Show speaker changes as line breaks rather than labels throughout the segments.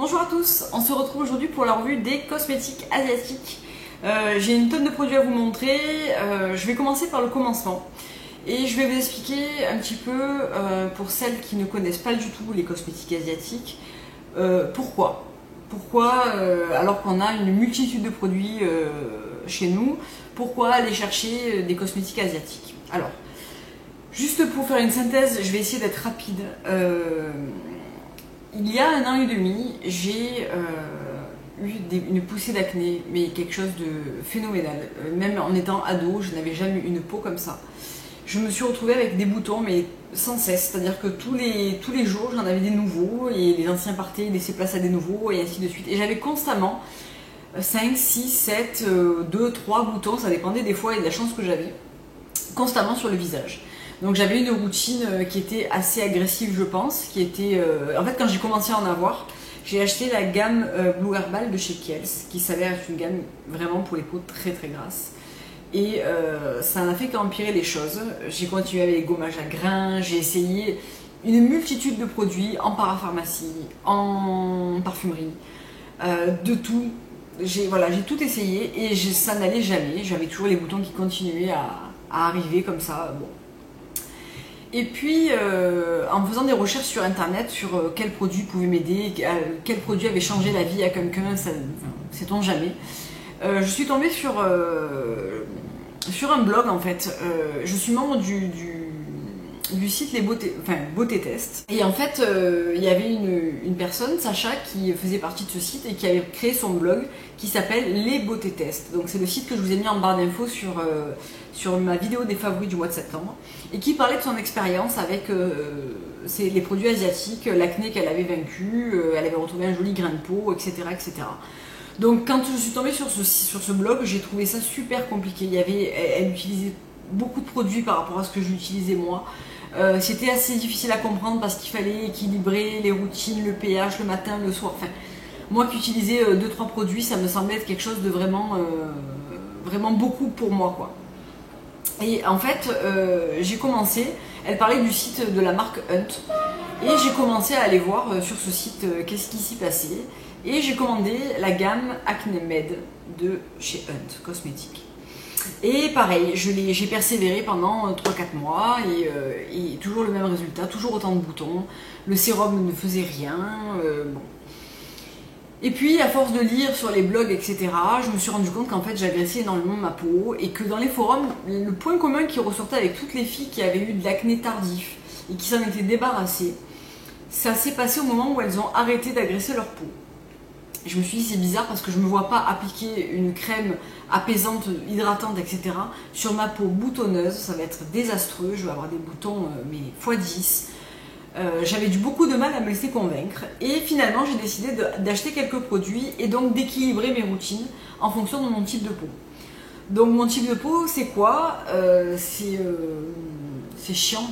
Bonjour à tous, on se retrouve aujourd'hui pour la revue des cosmétiques asiatiques. J'ai une tonne de produits à vous montrer, je vais commencer par le commencement. Et je vais vous expliquer un petit peu, pour celles qui ne connaissent pas du tout les cosmétiques asiatiques, pourquoi. Pourquoi, alors qu'on a une multitude de produits chez nous, pourquoi aller chercher des cosmétiques asiatiques? Alors, juste pour faire une synthèse, je vais essayer d'être rapide. Il y a 1 an et demi, j'ai eu une poussée d'acné, mais quelque chose de phénoménal. Même en étant ado, je n'avais jamais eu une peau comme ça. Je me suis retrouvée avec des boutons, mais sans cesse. C'est-à-dire que tous les jours, j'en avais des nouveaux, et les anciens partaient, laissaient place à des nouveaux, et ainsi de suite. Et j'avais constamment 5, 6, 7, 2, 3 boutons, ça dépendait des fois et de la chance que j'avais, constamment sur le visage. Donc j'avais une routine qui était assez agressive, je pense, qui était... En fait, quand j'ai commencé à en avoir, j'ai acheté la gamme Blue Herbal de chez Kiehl's, qui s'avère être une gamme vraiment pour les peaux très très grasses. Et ça n'a fait qu'empirer les choses. J'ai continué avec les gommages à grains, j'ai essayé une multitude de produits en parapharmacie, en parfumerie, de tout. J'ai tout essayé et ça n'allait jamais. J'avais toujours les boutons qui continuaient à arriver comme ça. Bon. Et puis, en faisant des recherches sur internet sur quel produit pouvait m'aider, quel produit avait changé la vie à quelqu'un, sait-on jamais, je suis tombée sur un blog en fait. Je suis membre du site Les Beauté Test. Et en fait, il y avait une personne, Sacha, qui faisait partie de ce site et qui avait créé son blog qui s'appelle Les Beauté Test. Donc c'est le site que je vous ai mis en barre d'infos sur ma vidéo des favoris du mois de septembre, et qui parlait de son expérience avec les produits asiatiques, l'acné qu'elle avait vaincu, elle avait retrouvé un joli grain de peau, etc. etc. Donc quand je suis tombée sur ce blog, j'ai trouvé ça super compliqué. Elle utilisait beaucoup de produits par rapport à ce que j'utilisais moi. C'était assez difficile à comprendre parce qu'il fallait équilibrer les routines, le pH, le matin, le soir. Enfin, moi qui utilisais 2-3 produits, ça me semblait être quelque chose de vraiment beaucoup pour moi, quoi. Et en fait, j'ai commencé, elle parlait du site de la marque Hunt, et j'ai commencé à aller voir sur ce site qu'est-ce qui s'y passait, et j'ai commandé la gamme Acne Med de chez Hunt Cosmétiques. Et pareil, j'ai persévéré pendant 3-4 mois, et toujours le même résultat, toujours autant de boutons, le sérum ne faisait rien, bon. Et puis, à force de lire sur les blogs, etc., je me suis rendu compte qu'en fait, j'agressais énormément ma peau et que dans les forums, le point commun qui ressortait avec toutes les filles qui avaient eu de l'acné tardif et qui s'en étaient débarrassées, ça s'est passé au moment où elles ont arrêté d'agresser leur peau. Et je me suis dit, c'est bizarre parce que je ne me vois pas appliquer une crème apaisante, hydratante, etc. sur ma peau boutonneuse, ça va être désastreux, je vais avoir des boutons mais x10. J'avais beaucoup de mal à me laisser convaincre, et finalement j'ai décidé d'acheter quelques produits et donc d'équilibrer mes routines en fonction de mon type de peau. Donc mon type de peau, c'est quoi? C'est chiant.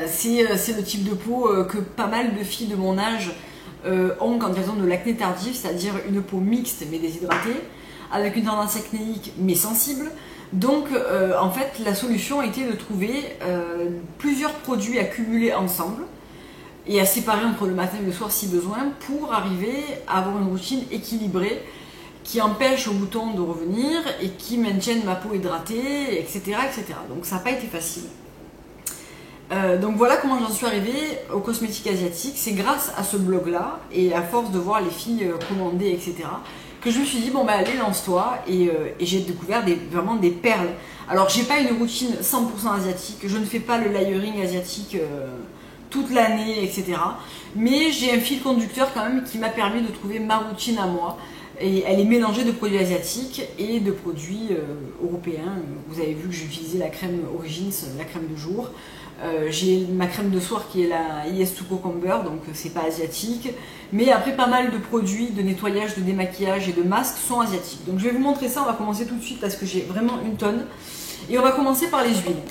C'est le type de peau que pas mal de filles de mon âge ont quand elles ont de l'acné tardif, c'est-à-dire une peau mixte mais déshydratée, avec une tendance acnéique mais sensible. Donc en fait la solution a été de trouver plusieurs produits à cumuler ensemble et à séparer entre le matin et le soir si besoin, pour arriver à avoir une routine équilibrée qui empêche aux boutons de revenir et qui maintienne ma peau hydratée, etc. etc. Donc ça n'a pas été facile. Donc voilà comment j'en suis arrivée aux cosmétiques asiatiques. C'est grâce à ce blog là et à force de voir les filles commander, etc., que je me suis dit, bon bah allez, lance-toi, et j'ai découvert vraiment des perles. Alors j'ai pas une routine 100% asiatique, je ne fais pas le layering asiatique toute l'année, etc. Mais j'ai un fil conducteur quand même qui m'a permis de trouver ma routine à moi, et elle est mélangée de produits asiatiques et de produits européens. Vous avez vu que j'utilisais la crème Origins, la crème de jour. J'ai ma crème de soir qui est la Yes2 Cucumber, donc c'est pas asiatique. Mais après, pas mal de produits de nettoyage, de démaquillage et de masques sont asiatiques. Donc je vais vous montrer ça, on va commencer tout de suite parce que j'ai vraiment une tonne. Et on va commencer par les huiles.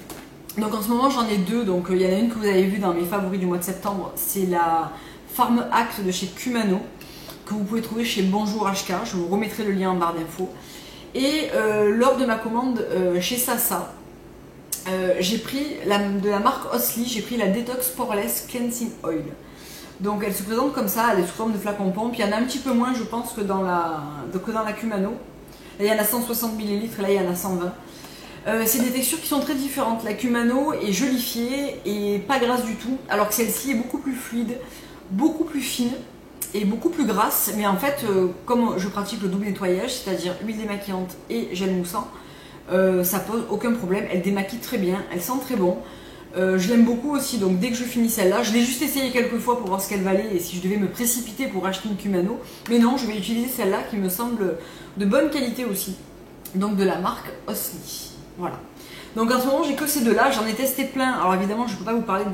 Donc en ce moment j'en ai deux, donc il y en a une que vous avez vue dans mes favoris du mois de septembre, c'est la Farm Act de chez Kumano, que vous pouvez trouver chez Bonjour HK, je vous remettrai le lien en barre d'infos. Et lors de ma commande chez Sasa, j'ai pris de la marque Osli, j'ai pris la Detox Poreless Cleansing Oil. Donc elle se présente comme ça, elle est sous forme de flacon pompe. Il y en a un petit peu moins, je pense, que dans la Kumano. Là, il y en a 160 ml, là, il y en a 120. C'est des textures qui sont très différentes. La Kumano est jolifiée et pas grasse du tout, alors que celle-ci est beaucoup plus fluide, beaucoup plus fine et beaucoup plus grasse. Mais en fait, comme je pratique le double nettoyage, c'est-à-dire huile démaquillante et gel moussant, ça pose aucun problème. Elle démaquille très bien, elle sent très bon. Je l'aime beaucoup aussi, donc dès que je finis celle-là, je l'ai juste essayé quelques fois pour voir ce qu'elle valait et si je devais me précipiter pour acheter une Kumano. Mais non, je vais utiliser celle-là qui me semble de bonne qualité aussi. Donc de la marque Osni. Voilà. Donc en ce moment, j'ai que ces deux-là. J'en ai testé plein. Alors évidemment, je ne peux pas vous parler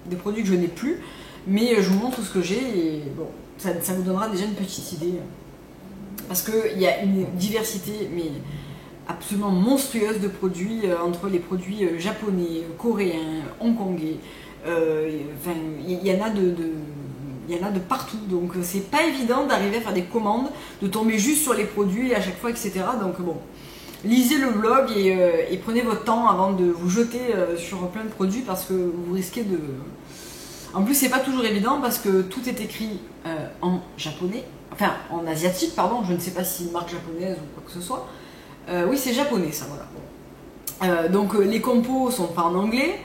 des produits que je n'ai plus, mais je vous montre ce que j'ai et bon, ça vous donnera déjà une petite idée. Parce qu'il y a une diversité, mais absolument monstrueuse de produits entre les produits japonais, coréens, hongkongais. Enfin, il y en a de partout, donc c'est pas évident d'arriver à faire des commandes, de tomber juste sur les produits à chaque fois, etc. Donc bon, lisez le blog et prenez votre temps avant de vous jeter sur plein de produits parce que vous risquez de... En plus, c'est pas toujours évident parce que tout est écrit en japonais, enfin en asiatique, pardon, je ne sais pas si c'est une marque japonaise ou quoi que ce soit. Oui, c'est japonais, ça, voilà. Donc les compos sont pas en anglais.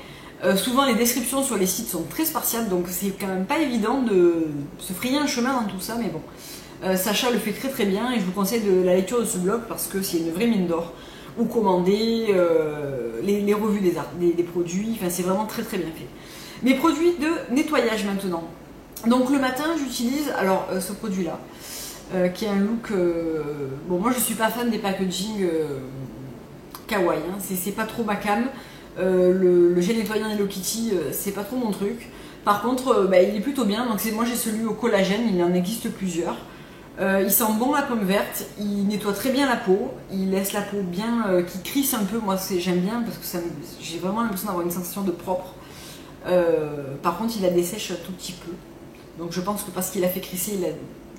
Souvent les descriptions sur les sites sont très spartiates, donc c'est quand même pas évident de se frayer un chemin dans tout ça, mais bon. Sacha le fait très très bien et je vous conseille de la lecture de ce blog parce que c'est une vraie mine d'or. Ou commander les revues des produits, enfin c'est vraiment très très bien fait. Mes produits de nettoyage maintenant. Donc le matin j'utilise alors ce produit là. Qui est un look... Bon, moi je suis pas fan des packaging kawaii, hein. C'est pas trop ma cam. Le gel nettoyant Hello Kitty, c'est pas trop mon truc. Par contre, il est plutôt bien. Donc moi j'ai celui au collagène, il en existe plusieurs. Il sent bon la pomme verte, il nettoie très bien la peau, il laisse la peau bien, qui crisse un peu. Moi j'aime bien parce que j'ai vraiment l'impression d'avoir une sensation de propre. Par contre, il la dessèche un tout petit peu. Donc je pense que parce qu'il a fait crisser,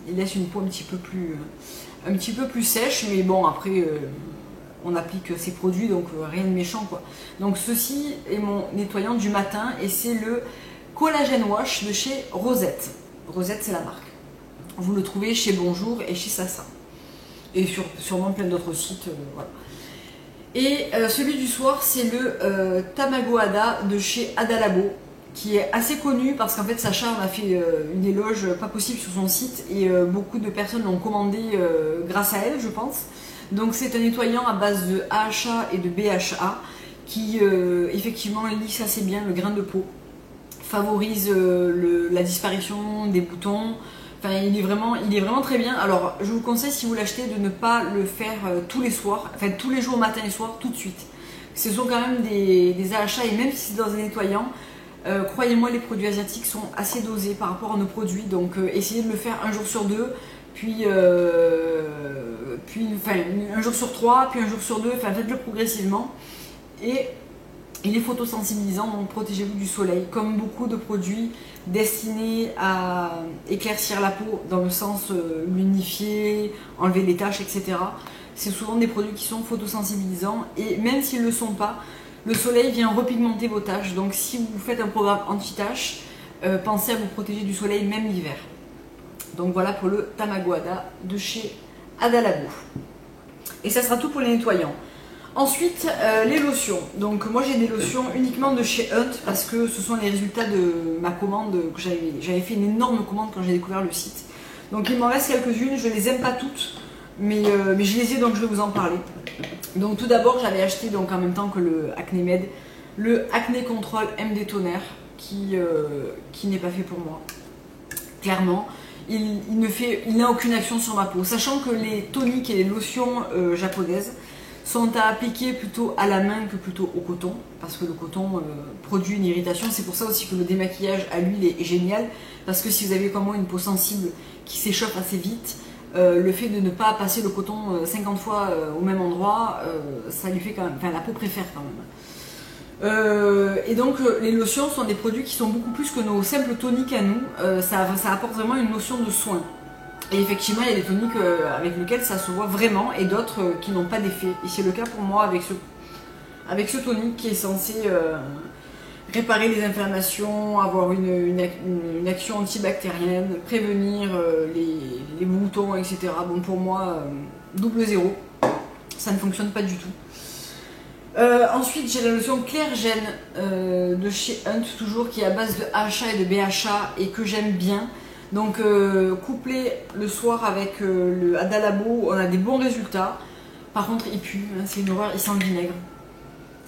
il laisse une peau un petit peu plus sèche, mais bon après on applique ces produits donc rien de méchant quoi. Donc ceci est mon nettoyant du matin et c'est le Collagen Wash de chez Rosette. Rosette c'est la marque. Vous le trouvez chez Bonjour et chez Sasa. Et sûrement plein d'autres sites. Voilà. Et celui du soir c'est le Tamago Hada de chez Adalabo, qui est assez connu parce qu'en fait Sacha en a fait une éloge pas possible sur son site et beaucoup de personnes l'ont commandé grâce à elle je pense. Donc c'est un nettoyant à base de AHA et de BHA qui effectivement lisse assez bien le grain de peau, favorise la disparition des boutons, enfin il est vraiment très bien. Alors je vous conseille si vous l'achetez de ne pas le faire tous les soirs, enfin tous les jours matin et soir tout de suite. Ce sont quand même des AHA et même si c'est dans un nettoyant, croyez-moi, les produits asiatiques sont assez dosés par rapport à nos produits, donc essayez de le faire un jour sur deux, puis un jour sur trois, puis un jour sur deux, enfin faites-le progressivement. Et il est photosensibilisant, donc protégez-vous du soleil, comme beaucoup de produits destinés à éclaircir la peau, dans le sens l'unifier, enlever les taches, etc. C'est souvent des produits qui sont photosensibilisants, et même s'ils ne le sont pas, le soleil vient repigmenter vos taches, donc si vous faites un programme anti-taches, pensez à vous protéger du soleil même l'hiver. Donc voilà pour le Tamago Hada de chez Adalabo. Et ça sera tout pour les nettoyants. Ensuite, les lotions. Donc moi j'ai des lotions uniquement de chez Hunt parce que ce sont les résultats de ma commande que j'avais fait une énorme commande quand j'ai découvert le site. Donc il m'en reste quelques-unes, je les aime pas toutes, mais je les ai donc je vais vous en parler. Donc tout d'abord j'avais acheté donc en même temps que le Acne Med le Acné Control MD Toner qui n'est pas fait pour moi. Clairement, il n'a aucune action sur ma peau. Sachant que les toniques et les lotions japonaises sont à appliquer plutôt à la main que plutôt au coton, parce que le coton produit une irritation. C'est pour ça aussi que le démaquillage à l'huile est génial, parce que si vous avez comme moi une peau sensible qui s'échauffe assez vite, le fait de ne pas passer le coton 50 fois au même endroit, ça lui fait quand même, enfin la peau préfère quand même. Et donc les lotions sont des produits qui sont beaucoup plus que nos simples toniques à nous, ça apporte vraiment une notion de soin. Et effectivement il y a des toniques avec lesquels ça se voit vraiment et d'autres qui n'ont pas d'effet. Et c'est le cas pour moi avec ce tonique qui est censé réparer les inflammations, avoir une action antibactérienne, prévenir les boutons, etc. Bon, pour moi, double zéro, ça ne fonctionne pas du tout. Ensuite, j'ai la lotion Claire Gène de chez Hunt, toujours, qui est à base de AHA et de BHA et que j'aime bien. Donc, couplé le soir avec le Adalabo, on a des bons résultats. Par contre, il pue, hein, c'est une horreur, il sent le vinaigre.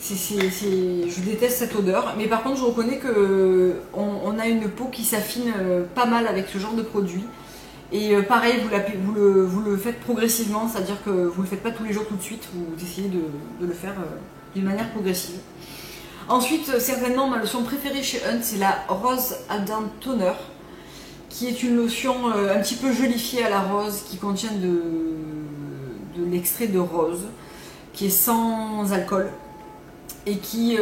Je déteste cette odeur, mais par contre, je reconnais que on a une peau qui s'affine pas mal avec ce genre de produit. Et pareil, vous le faites progressivement, c'est-à-dire que vous ne le faites pas tous les jours tout de suite, vous essayez de le faire d'une manière progressive. Ensuite, certainement, ma lotion préférée chez Hunt, c'est la Rose Ardent Toner, qui est une lotion un petit peu jolifiée à la rose, qui contient de l'extrait de rose, qui est sans alcool, et qui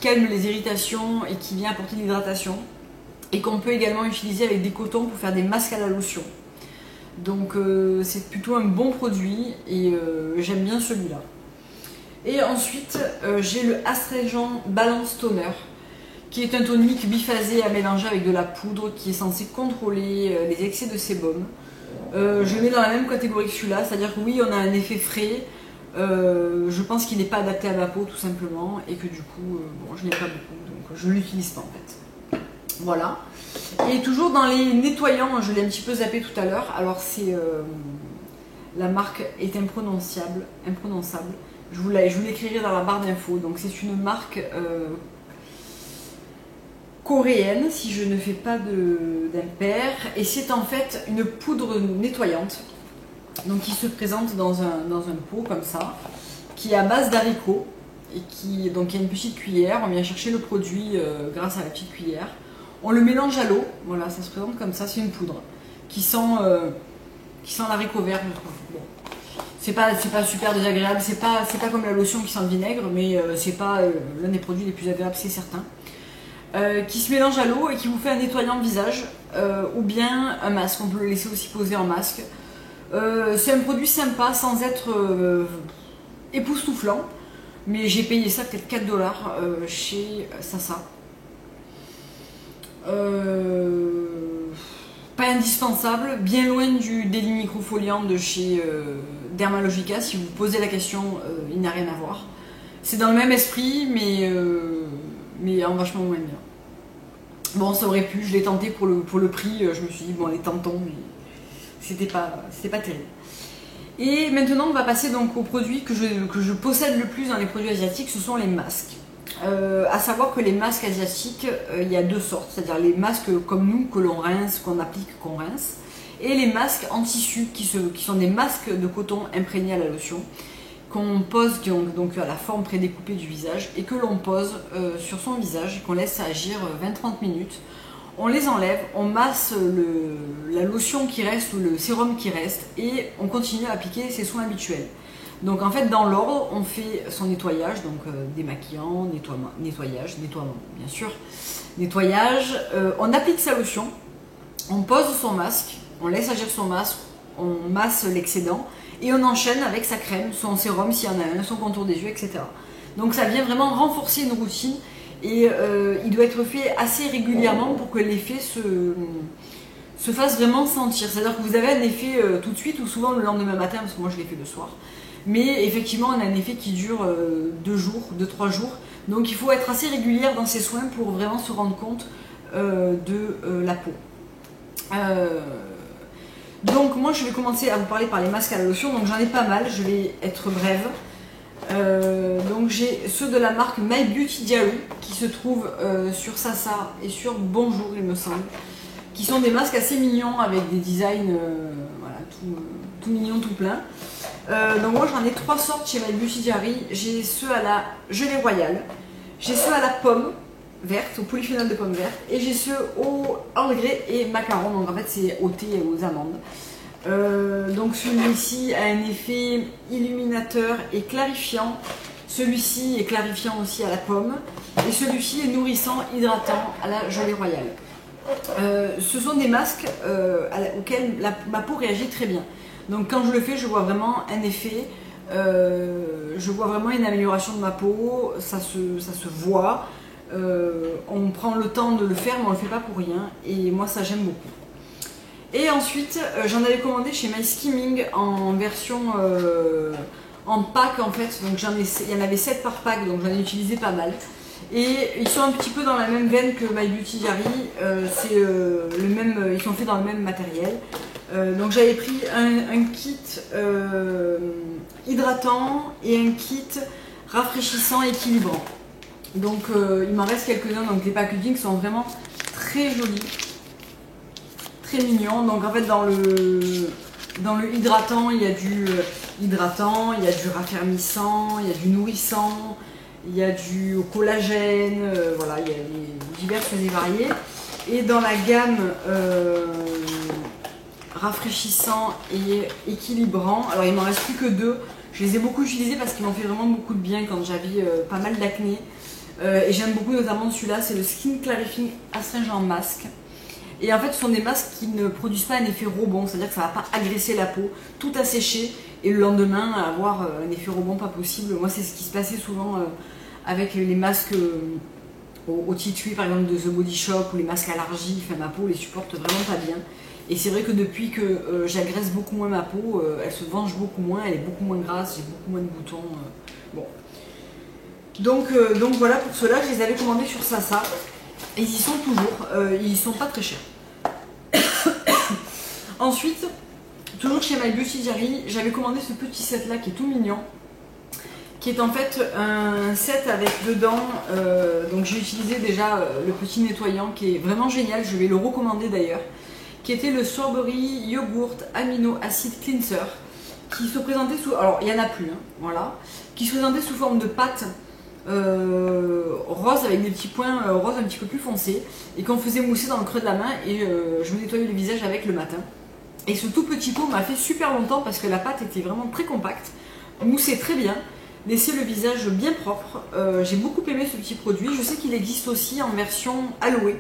calme les irritations et qui vient apporter de l'hydratation, et qu'on peut également utiliser avec des cotons pour faire des masques à la lotion. Donc c'est plutôt un bon produit et j'aime bien celui-là. Et ensuite j'ai le Astringent Balance Toner, qui est un tonique biphasé à mélanger avec de la poudre, qui est censé contrôler les excès de sébum. Je le mets dans la même catégorie que celui-là, c'est-à-dire que oui, on a un effet frais. Je pense qu'il n'est pas adapté à ma peau tout simplement, et que du coup bon, je n'aime pas beaucoup, donc je ne l'utilise pas en fait. Voilà. Et toujours dans les nettoyants, je l'ai un petit peu zappé tout à l'heure, alors c'est la marque est imprononçable, je vous l'écrirai dans la barre d'infos. Donc c'est une marque coréenne, si je ne fais pas d'impair, et c'est en fait une poudre nettoyante, donc qui se présente dans un pot comme ça, qui est à base d'haricots, et donc il y a une petite cuillère, on vient chercher le produit grâce à la petite cuillère, on le mélange à l'eau, voilà, ça se présente comme ça, c'est une poudre qui sent l'haricot vert, je trouve. Bon. C'est pas super désagréable, c'est pas comme la lotion qui sent le vinaigre, mais c'est pas l'un des produits les plus agréables, c'est certain. Qui se mélange à l'eau et qui vous fait un nettoyant de visage, ou bien un masque, on peut le laisser aussi poser en masque. C'est un produit sympa sans être époustouflant, mais j'ai payé ça peut-être 4 $ chez Sasa. Pas indispensable, bien loin du délit microfoliant de chez Dermalogica. Si vous posez la question, il n'a rien à voir. C'est dans le même esprit, mais en vachement moins bien. Bon, ça aurait pu, je l'ai tenté pour le prix, je me suis dit, bon, allez, tentons, mais c'était pas terrible. Et maintenant, on va passer donc aux produits que je possède le plus dans les produits asiatiques, ce sont les masques. À savoir que les masques asiatiques, il y a deux sortes, c'est-à-dire les masques comme nous, que l'on rince, qu'on applique, qu'on rince, et les masques en tissu, qui sont des masques de coton imprégnés à la lotion, qu'on pose, donc à la forme prédécoupée du visage, et que l'on pose sur son visage, et qu'on laisse agir 20-30 minutes. On les enlève, on masse la lotion qui reste ou le sérum qui reste, et on continue à appliquer ses soins habituels. Donc en fait, dans l'ordre, on fait son nettoyage, donc démaquillant, nettoyage, bien sûr, nettoyage, on applique sa lotion, on pose son masque, on laisse agir son masque, on masse l'excédent, et on enchaîne avec sa crème, son sérum s'il y en a un, son contour des yeux, etc. Donc ça vient vraiment renforcer une routine, et il doit être fait assez régulièrement pour que l'effet se fasse vraiment sentir. C'est-à-dire que vous avez un effet tout de suite, ou souvent le lendemain matin, parce que moi je l'ai fait le soir. Mais effectivement, on a un effet qui dure 2-3 jours. Donc il faut être assez régulière dans ses soins pour vraiment se rendre compte de la peau. Donc moi, je vais commencer à vous parler par les masques à la lotion. Donc j'en ai pas mal, je vais être brève. Donc j'ai ceux de la marque My Beauty Diary qui se trouvent sur Sasa et sur Bonjour, il me semble. Qui sont des masques assez mignons avec des designs voilà, tout mignons, tout plein. Donc moi j'en ai 3 sortes chez My Beauty Diary. J'ai ceux à la gelée royale, j'ai ceux à la pomme verte, au polyphénol de pomme verte, et j'ai ceux au Earl Grey et macaron, donc en fait c'est au thé et aux amandes. Donc celui-ci a un effet illuminateur et clarifiant, celui-ci est clarifiant aussi à la pomme, et celui-ci est nourrissant, hydratant à la gelée royale. Ce sont des masques auxquels ma peau réagit très bien. Donc quand je le fais, je vois vraiment un effet, je vois vraiment une amélioration de ma peau, ça se voit. On prend le temps de le faire, mais on le fait pas pour rien. Et moi, ça, j'aime beaucoup. Et ensuite, j'en avais commandé chez My Skimming en version en pack en fait. Donc il y en avait 7 par pack, donc j'en ai utilisé pas mal. Et ils sont un petit peu dans la même veine que My Beauty Diary. Ils sont faits dans le même matériel. Donc j'avais pris un kit hydratant et un kit rafraîchissant équilibrant. Donc il m'en reste quelques-uns. Donc les packaging sont vraiment très jolis. Très mignon. Donc en fait dans le hydratant il y a du hydratant, il y a du raffermissant, il y a du nourrissant, il y a du collagène, voilà, il y a les diverses et variées. Et dans la gamme rafraîchissant et équilibrant, alors il m'en reste plus que 2. Je les ai beaucoup utilisés parce qu'ils m'ont fait vraiment beaucoup de bien quand j'avais pas mal d'acné. Et j'aime beaucoup notamment celui-là, c'est le Skin Clarifying Astringent Mask. Et en fait, ce sont des masques qui ne produisent pas un effet rebond, c'est-à-dire que ça ne va pas agresser la peau, tout assécher, et le lendemain avoir un effet rebond pas possible. Moi, c'est ce qui se passait souvent avec les masques au tea tree, par exemple de The Body Shop, ou les masques à l'argile. Enfin, ma peau les supporte vraiment pas bien. Et c'est vrai que depuis que j'agresse beaucoup moins ma peau, elle se venge beaucoup moins, elle est beaucoup moins grasse, j'ai beaucoup moins de boutons. Bon. Donc voilà, pour cela, je les avais commandés sur Sasa. Et ils y sont toujours, ils sont pas très chers. Ensuite, toujours chez My Beauty Diary, j'avais commandé ce petit set là qui est tout mignon, qui est en fait un set avec dedans, donc j'ai utilisé déjà le petit nettoyant qui est vraiment génial, je vais le recommander d'ailleurs, qui était le Strawberry Yogurt Amino Acid Cleanser, qui se présentait sous, alors il y en a plus, hein, voilà, qui se présentait sous forme de pâte. Rose avec des petits points rose un petit peu plus foncés et qu'on faisait mousser dans le creux de la main et je me nettoyais le visage avec le matin. Et ce tout petit pot m'a fait super longtemps parce que la pâte était vraiment très compacte, moussait très bien, laissait le visage bien propre. J'ai beaucoup aimé ce petit produit. Je sais qu'il existe aussi en version aloe.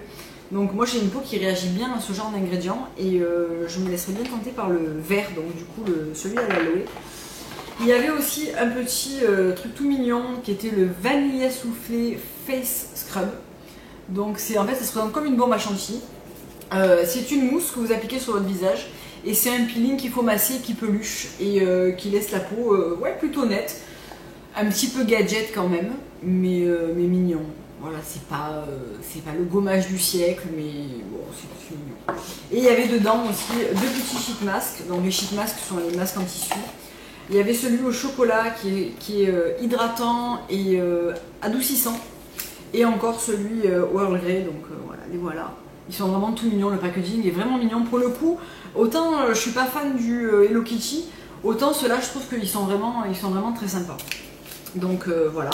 Donc moi j'ai une peau qui réagit bien à ce genre d'ingrédients et je me laisserais bien tenter par le vert, donc du coup celui à l'aloe. Il y avait aussi un petit truc tout mignon qui était le Vanilla Soufflé Face Scrub. Donc en fait ça se présente comme une bombe à chantilly. C'est une mousse que vous appliquez sur votre visage et c'est un peeling qu'il faut masser, qui peluche et qui laisse la peau ouais, plutôt nette. Un petit peu gadget quand même, mais mignon. Voilà, c'est pas le gommage du siècle, mais bon, c'est mignon. Et il y avait dedans aussi 2 petits sheet masks. Donc les sheet masks sont les masques en tissu. Il y avait celui au chocolat qui est hydratant et adoucissant. Et encore celui au Earl Grey, donc voilà, les voilà. Ils sont vraiment tout mignons, le packaging est vraiment mignon. Pour le coup, autant je suis pas fan du Hello Kitty, autant ceux-là je trouve qu'ils sont vraiment très sympas. Donc voilà.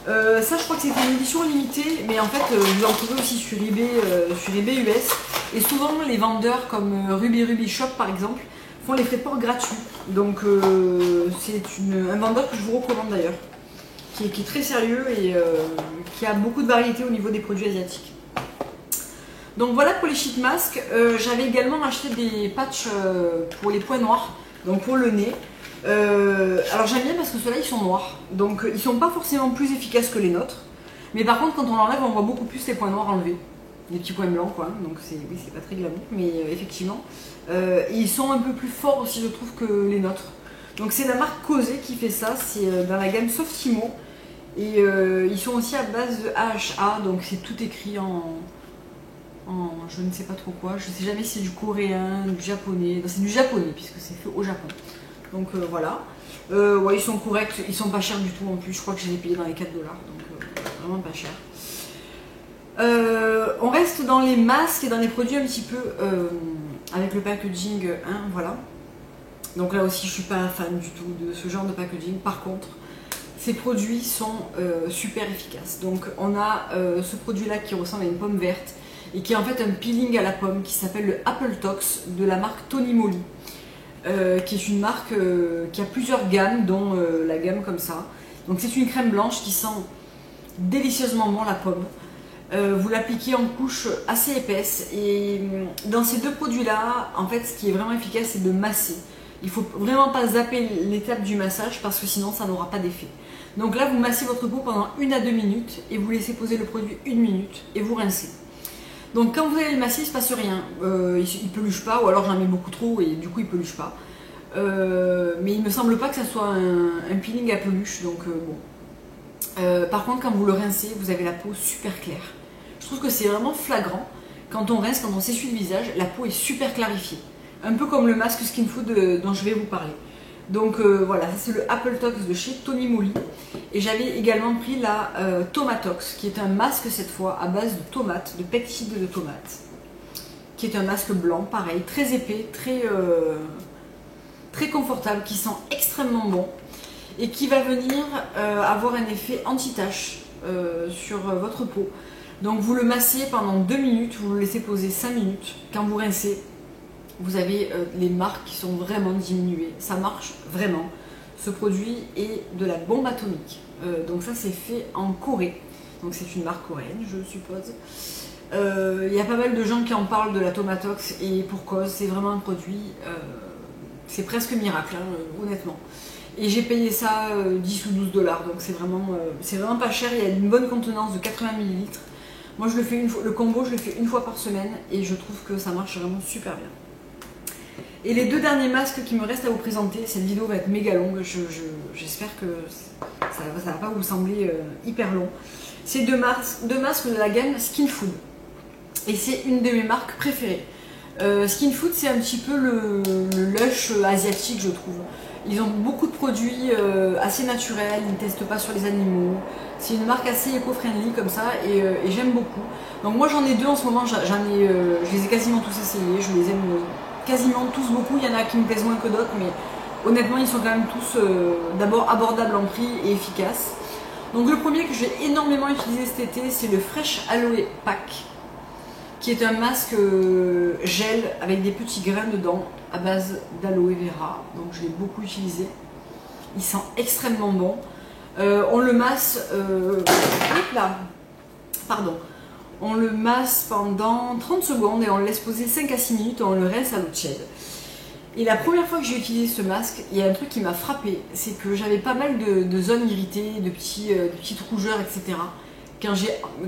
Ça je crois que c'était une édition limitée, mais en fait vous en trouvez aussi sur eBay US. Et souvent les vendeurs comme Ruby Shop par exemple font les frais de port gratuits. Donc c'est un vendeur que je vous recommande d'ailleurs, qui est très sérieux et qui a beaucoup de variété au niveau des produits asiatiques. Donc voilà pour les sheet masks. J'avais également acheté des patchs pour les points noirs, donc pour le nez. Alors j'aime bien parce que ceux-là ils sont noirs, donc ils sont pas forcément plus efficaces que les nôtres. Mais par contre quand on l'enlève on voit beaucoup plus les points noirs enlevés. Des petits points blancs quoi, donc oui, c'est pas très glamour, mais effectivement. Et ils sont un peu plus forts aussi je trouve que les nôtres. Donc c'est la marque Cosé qui fait ça, c'est dans la gamme Softimo. Et ils sont aussi à base de AHA, donc c'est tout écrit en je ne sais pas trop quoi, je sais jamais si c'est du coréen, du japonais, c'est du japonais puisque c'est fait au Japon. Donc voilà, ouais, ils sont corrects, ils sont pas chers du tout en plus, je crois que je les ai payés dans les 4 $, donc vraiment pas cher. On reste dans les masques et dans les produits un petit peu avec le packaging, hein, voilà. Donc là aussi je suis pas fan du tout de ce genre de packaging. Par contre, ces produits sont super efficaces. Donc on a ce produit là qui ressemble à une pomme verte et qui est en fait un peeling à la pomme qui s'appelle le Apple Tox de la marque Tony Moly. Qui est une marque qui a plusieurs gammes, dont la gamme comme ça. Donc c'est une crème blanche qui sent délicieusement bon la pomme. Vous l'appliquez en couche assez épaisse et dans ces deux produits là, en fait ce qui est vraiment efficace c'est de masser. Il ne faut vraiment pas zapper l'étape du massage parce que sinon ça n'aura pas d'effet. Donc là, vous massez votre peau pendant 1 à 2 minutes et vous laissez poser le produit 1 minute et vous rincez. Donc quand vous allez le masser, il ne se passe rien. Il ne peluche pas, ou alors j'en mets beaucoup trop et du coup il ne peluche pas. Mais il me semble pas que ça soit un peeling à peluche, donc bon. Par contre, quand vous le rincez, vous avez la peau super claire. Je trouve que c'est vraiment flagrant. Quand on rince, quand on s'essuie le visage, la peau est super clarifiée. Un peu comme le masque Skin Food dont je vais vous parler. Donc voilà, ça c'est le Apple Tox de chez Tony Moly. Et j'avais également pris la Tomatox, qui est un masque cette fois à base de tomates, de pectide de tomates. Qui est un masque blanc, pareil, très épais, très confortable, qui sent extrêmement bon. Et qui va venir avoir un effet anti-tache sur votre peau. Donc vous le massez pendant 2 minutes, vous le laissez poser 5 minutes. Quand vous rincez, vous avez les marques qui sont vraiment diminuées. Ça marche vraiment. Ce produit est de la bombe atomique. Donc ça c'est fait en Corée. Donc c'est une marque coréenne, je suppose. Il y a pas mal de gens qui en parlent de la Tomatox et pour cause, c'est vraiment un produit, c'est presque miracle, hein, honnêtement. Et j'ai payé ça 10 ou 12 dollars, donc c'est vraiment pas cher. Il y a une bonne contenance de 80 ml. Moi je le fais le combo, je le fais 1 fois par semaine et je trouve que ça marche vraiment super bien. Et les 2 derniers masques qui me restent à vous présenter, cette vidéo va être méga longue, j'espère que ça va pas vous sembler hyper long. C'est deux masques de la gamme Skin Food. Et c'est une de mes marques préférées. Skin Food, c'est un petit peu le Lush asiatique, je trouve. Ils ont beaucoup de produits assez naturels, ils ne testent pas sur les animaux. C'est une marque assez éco-friendly comme ça et j'aime beaucoup. Donc moi j'en ai 2 en ce moment, je les ai quasiment tous essayés, je les aime quasiment tous beaucoup. Il y en a qui me plaisent moins que d'autres, mais honnêtement ils sont quand même tous d'abord abordables en prix et efficaces. Donc le premier que j'ai énormément utilisé cet été, c'est le Fresh Aloe Pack, qui est un masque gel avec des petits grains dedans à base d'aloe vera. Donc je l'ai beaucoup utilisé. Il sent extrêmement bon. On le masse, on le masse pendant 30 secondes et on le laisse poser 5 à 6 minutes et on le rince à l'eau tiède. Et la première fois que j'ai utilisé ce masque, il y a un truc qui m'a frappé, c'est que j'avais pas mal de zones irritées, de petites rougeurs, etc. Quand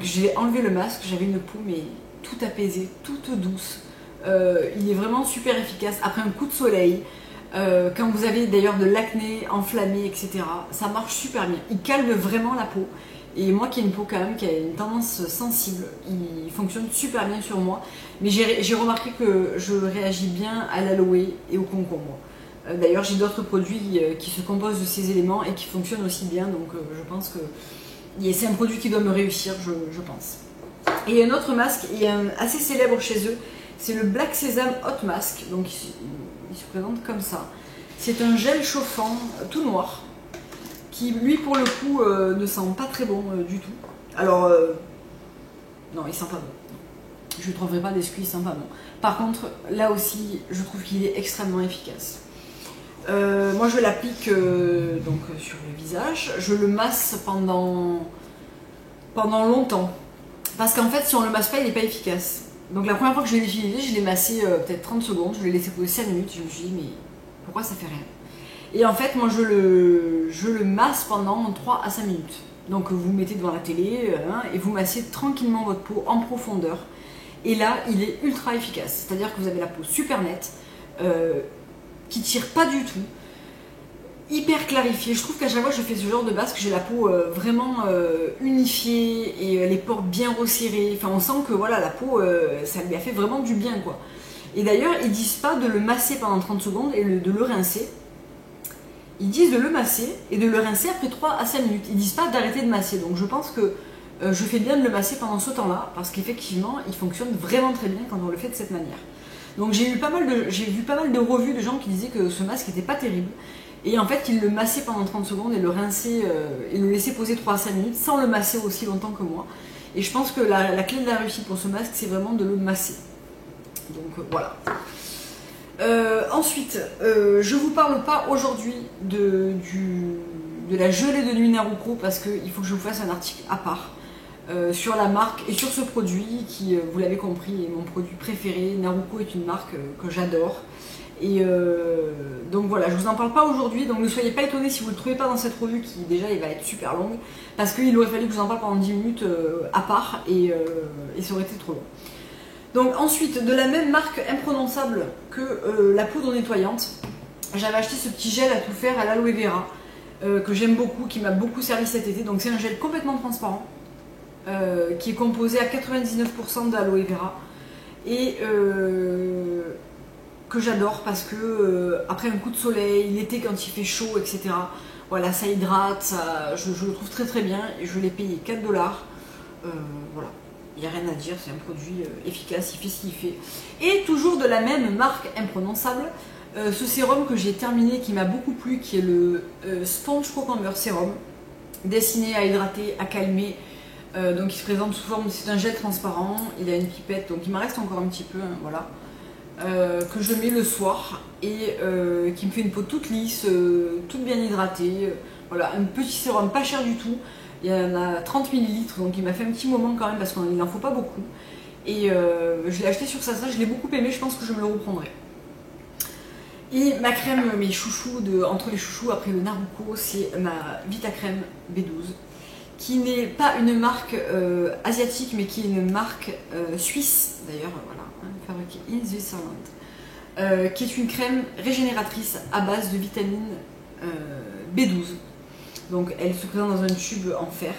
j'ai enlevé le masque, j'avais une peau mais tout apaisée, toute douce. Il est vraiment super efficace. Après un coup de soleil, quand vous avez d'ailleurs de l'acné enflammé, etc., ça marche super bien. Il calme vraiment la peau. Et moi qui ai une peau quand même qui a une tendance sensible, il fonctionne super bien sur moi. Mais j'ai remarqué que je réagis bien à l'aloe et au concombre. D'ailleurs j'ai d'autres produits qui se composent de ces éléments et qui fonctionnent aussi bien. Donc je pense que c'est un produit qui doit me réussir, je pense. Et un autre masque, assez célèbre chez eux, c'est le Black Sesame Hot Mask. Donc il se présente comme ça. C'est un gel chauffant tout noir qui lui pour le coup ne sent pas très bon du tout. Alors non, il sent pas bon. Je ne trouverai pas d'excuse, il sent pas bon. Par contre, là aussi, je trouve qu'il est extrêmement efficace. Moi je l'applique donc sur le visage, je le masse pendant longtemps. Parce qu'en fait, si on le masse pas, il n'est pas efficace. Donc la première fois que je l'ai utilisé, je l'ai massé peut-être 30 secondes, je l'ai laissé poser 5 minutes, je me suis dit mais pourquoi ça fait rien? Et en fait, moi je le masse pendant 3 à 5 minutes. Donc vous mettez devant la télé et vous massez tranquillement votre peau en profondeur. Et là, il est ultra efficace. C'est-à-dire que vous avez la peau super nette, qui tire pas du tout, hyper clarifiée. Je trouve qu'à chaque fois que je fais ce genre de masque, j'ai la peau vraiment unifiée et les pores bien resserrés. Enfin, on sent que voilà, la peau, ça lui a fait vraiment du bien, quoi. Et d'ailleurs, ils disent pas de le masser pendant 30 secondes et de le rincer. Ils disent de le masser et de le rincer après 3 à 5 minutes. Ils disent pas d'arrêter de masser. Donc je pense que je fais bien de le masser pendant ce temps-là, parce qu'effectivement, il fonctionne vraiment très bien quand on le fait de cette manière. Donc j'ai vu pas mal de revues de gens qui disaient que ce masque n'était pas terrible. Et en fait, ils le massaient pendant 30 secondes et le rinçaient et le laissaient poser 3 à 5 minutes sans le masser aussi longtemps que moi. Et je pense que la clé de la réussite pour ce masque, c'est vraiment de le masser. Donc voilà. Ensuite, je vous parle pas aujourd'hui de la gelée de nuit Naruko parce qu'il faut que je vous fasse un article à part sur la marque et sur ce produit qui, vous l'avez compris, est mon produit préféré. Naruko est une marque que j'adore Et donc voilà, je vous en parle pas aujourd'hui, donc ne soyez pas étonnés si vous le trouvez pas dans cette revue qui déjà il va être super longue, parce qu'il aurait fallu que je vous en parle pendant 10 minutes à part et ça aurait été trop long. Donc ensuite, de la même marque imprononçable que la poudre nettoyante, j'avais acheté ce petit gel à tout faire à l'aloe vera que j'aime beaucoup, qui m'a beaucoup servi cet été. Donc c'est un gel complètement transparent qui est composé à 99% d'aloe vera et que j'adore parce que après un coup de soleil, l'été quand il fait chaud, etc. Voilà, ça hydrate, je le trouve très très bien et je l'ai payé 4 $. Voilà, il n'y a rien à dire, c'est un produit efficace, il fait ce qu'il fait. Et toujours de la même marque imprononçable, ce sérum que j'ai terminé qui m'a beaucoup plu, qui est le Sponge Cucumber Sérum, destiné à hydrater, à calmer. Donc il se présente sous forme, c'est un gel transparent, il a une pipette, donc il m'en reste encore un petit peu, hein, voilà. Que je mets le soir et qui me fait une peau toute lisse, toute bien hydratée. Voilà, un petit sérum pas cher du tout. Il y en a 30 ml, donc il m'a fait un petit moment quand même parce qu'il n'en faut pas beaucoup. Et je l'ai acheté sur Sasa, je l'ai beaucoup aimé, je pense que je me le reprendrai. Et ma crème, mes chouchous, entre les chouchous après le Naruko, c'est ma Vitacrème B12, qui n'est pas une marque asiatique, mais qui est une marque suisse, d'ailleurs, voilà, hein, fabriquée in Switzerland, qui est une crème régénératrice à base de vitamine B12. Donc elle se présente dans un tube en fer,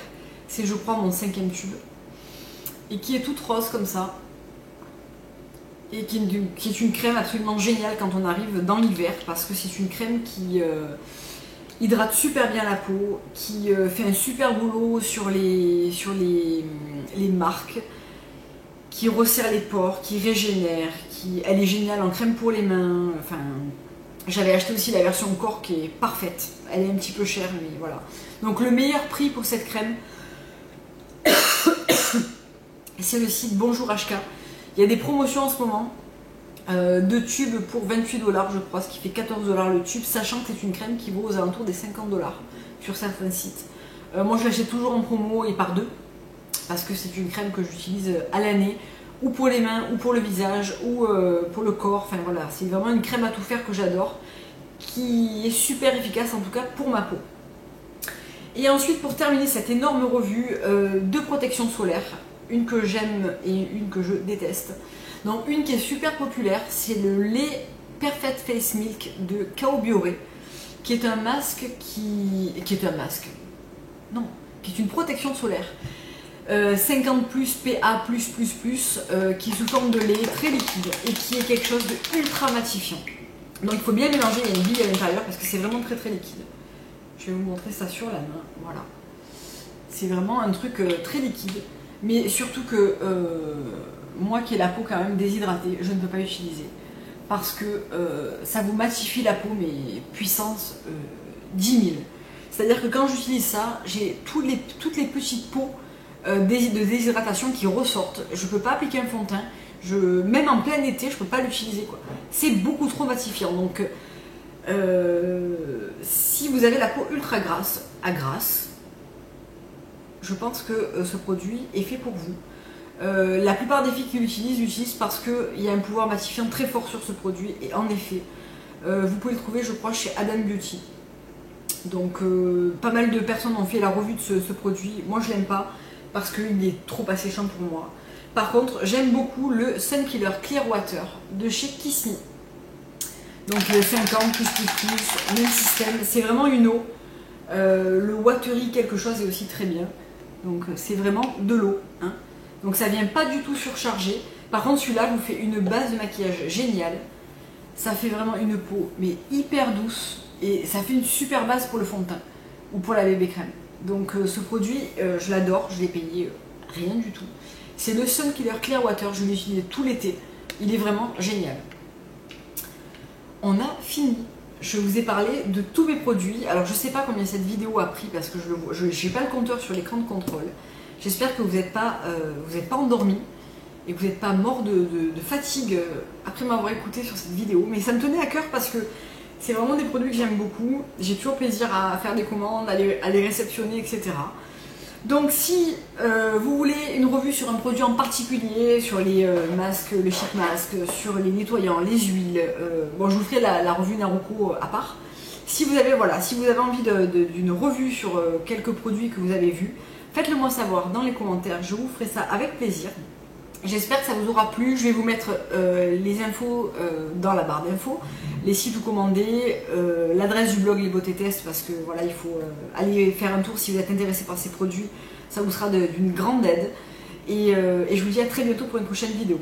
c'est je crois mon 5e tube, et qui est toute rose comme ça, et qui est une crème absolument géniale quand on arrive dans l'hiver, parce que c'est une crème qui hydrate super bien la peau, qui fait un super boulot sur les marques, qui resserre les pores, qui régénère, elle est géniale en crème pour les mains. Enfin, j'avais acheté aussi la version corps qui est parfaite, elle est un petit peu chère mais voilà. Donc le meilleur prix pour cette crème, c'est le site Bonjour HK. Il y a des promotions en ce moment. 2 tubes pour 28 $, je crois, ce qui fait 14 $ le tube, sachant que c'est une crème qui vaut aux alentours des 50 $ sur certains sites. Moi je l'achète toujours en promo et par 2, parce que c'est une crème que j'utilise à l'année, ou pour les mains, ou pour le visage, ou pour le corps. Enfin voilà, c'est vraiment une crème à tout faire que j'adore, qui est super efficace en tout cas pour ma peau. Et ensuite, pour terminer cette énorme revue, 2 protections solaires, une que j'aime et une que je déteste. Donc une qui est super populaire, c'est le lait Perfect Face Milk de Kao Bioré, qui est un masque qui est une protection solaire. 50 PA+++, qui est sous forme de lait très liquide et qui est quelque chose de ultra matifiant. Donc il faut bien mélanger, il y a une bille à l'intérieur parce que c'est vraiment très très liquide. Je vais vous montrer ça sur la main, voilà. C'est vraiment un truc très liquide, mais surtout que moi qui ai la peau quand même déshydratée, je ne peux pas l'utiliser parce que ça vous matifie la peau, mais puissance 10 000. C'est-à-dire que quand j'utilise ça, j'ai toutes les petites peaux de déshydratation qui ressortent. Je ne peux pas appliquer un fond de teint, même en plein été, je ne peux pas l'utiliser, quoi. C'est beaucoup trop matifiant. Donc si vous avez la peau ultra grasse, je pense que ce produit est fait pour vous. La plupart des filles qui l'utilisent parce qu'il y a un pouvoir matifiant très fort sur ce produit, et en effet, vous pouvez le trouver, je crois, chez Adam Beauty. Donc pas mal de personnes ont fait la revue de ce produit. Moi je l'aime pas parce qu'il est trop asséchant pour moi. Par contre, j'aime beaucoup le Sun Killer Clear Water de chez Kiss Me. Donc 50 +++, même système, c'est vraiment une eau. Le watery quelque chose est aussi très bien. Donc c'est vraiment de l'eau, hein. Donc ça vient pas du tout surchargé. Par contre celui-là vous fait une base de maquillage géniale. Ça fait vraiment une peau mais hyper douce. Et ça fait une super base pour le fond de teint ou pour la bébé crème. Donc ce produit, je l'adore, je l'ai payé rien du tout. C'est le Sun Killer Clear Water, je l'ai utilisé tout l'été. Il est vraiment génial. On a fini. Je vous ai parlé de tous mes produits. Alors je sais pas combien cette vidéo a pris parce que je n'ai pas le compteur sur l'écran de contrôle. J'espère que vous n'êtes pas endormis et que vous n'êtes pas mort de fatigue après m'avoir écouté sur cette vidéo. Mais ça me tenait à cœur parce que c'est vraiment des produits que j'aime beaucoup. J'ai toujours plaisir à faire des commandes, à les réceptionner, etc. Donc si vous voulez une revue sur un produit en particulier, sur les masques, le sheet mask, sur les nettoyants, les huiles, bon je vous ferai la revue Naruko à part. Si vous avez, voilà, si vous avez envie d'une revue sur quelques produits que vous avez vus, faites-le moi savoir dans les commentaires, je vous ferai ça avec plaisir. J'espère que ça vous aura plu, je vais vous mettre les infos dans la barre d'infos, les sites où commander, l'adresse du blog Les Beautés Tests, parce que voilà, il faut aller faire un tour si vous êtes intéressé par ces produits, ça vous sera d'une grande aide. Et je vous dis à très bientôt pour une prochaine vidéo.